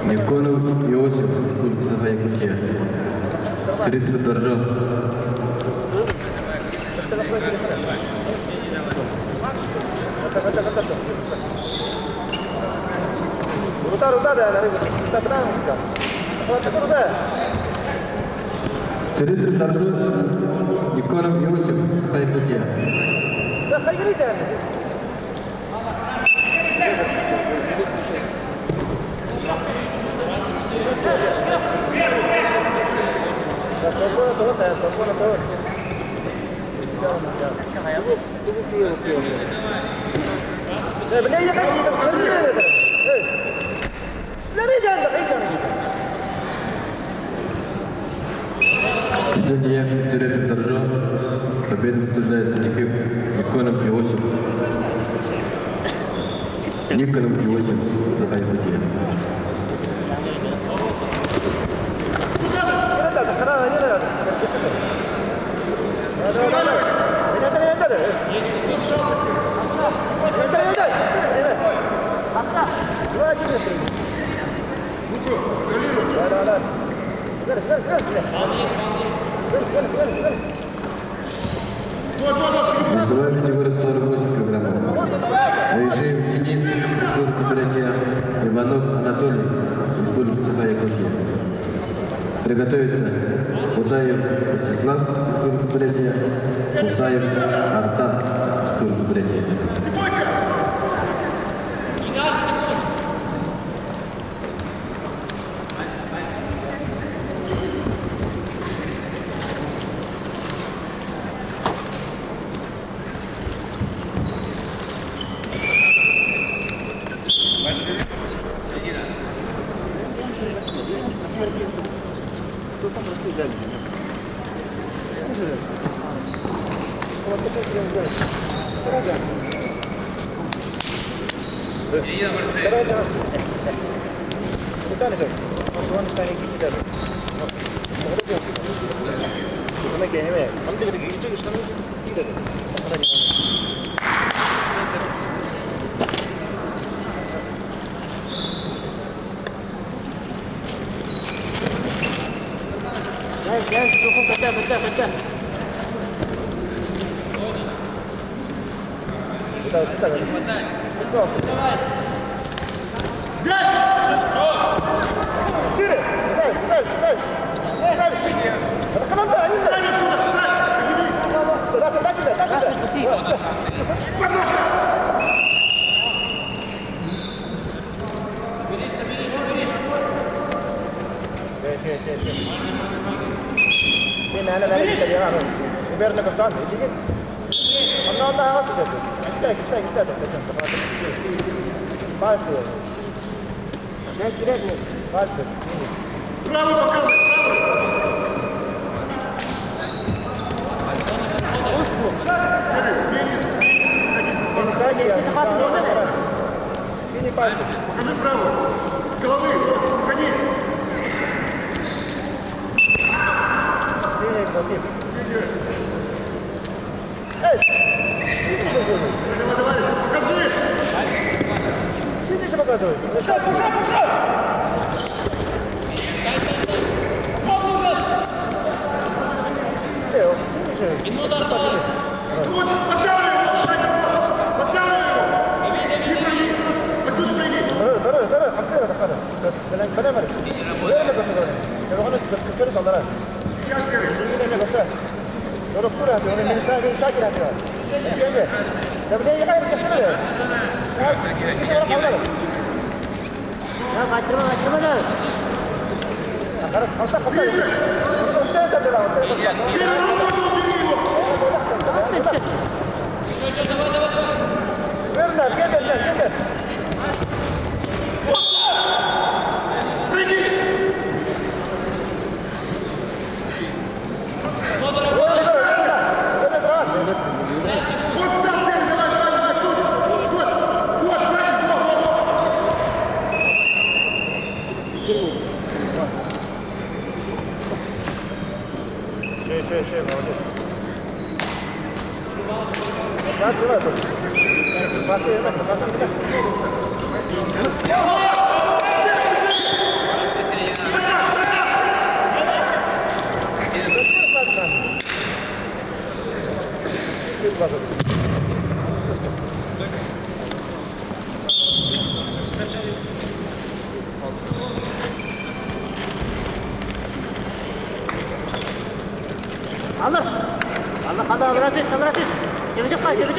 Никонов Иосиф, Республика Саха-Якутия. 3 Доржо. Царитр Доржо, Никонов Иосиф, Саха-Якутия. Итоги яхты Царитр Доржо. Победу подтверждает Никонов Иосиф. Никонов Иосиф, Саха-Якутия. Весовая категория 48 килограммов. Режим Денис, Республика Бурятия. Иванов Анатолий, Республика Саха-Якутия. Приготовиться. Будаев Вячеслав, Республика Бурятия. Мусаев Артам, Республика Бурятия. Право показывай, Синий пальчик. покажи право. С головы, вот, гони. Синий, Василий. Эй! Давай, покажи. Синий же показывай. Пошел. Вот, поддавливай его, поддавливай его. Не прыгни, отсюда прыгни. Второй, хамсина такая. Куда марит? Второй на косу говорит. Я говорю, что второй солдат. Сядь, Герри. Не косу. Второй кура, он мне шаги написал. Где? Да где я говорю, что это? Я мачрова. Хорошо, хорошо. Все это было, вот это. Герри, руку убери его. Верно, где? Прыгни. Вот стал цель, давай, тут. Вот, сзади, вот. Молодец. Открывай тут. Pası vermez. Pası vermez. Allah. Allah kadar bırakır, bırakır. Yemeyecek kaç, yemeyecek.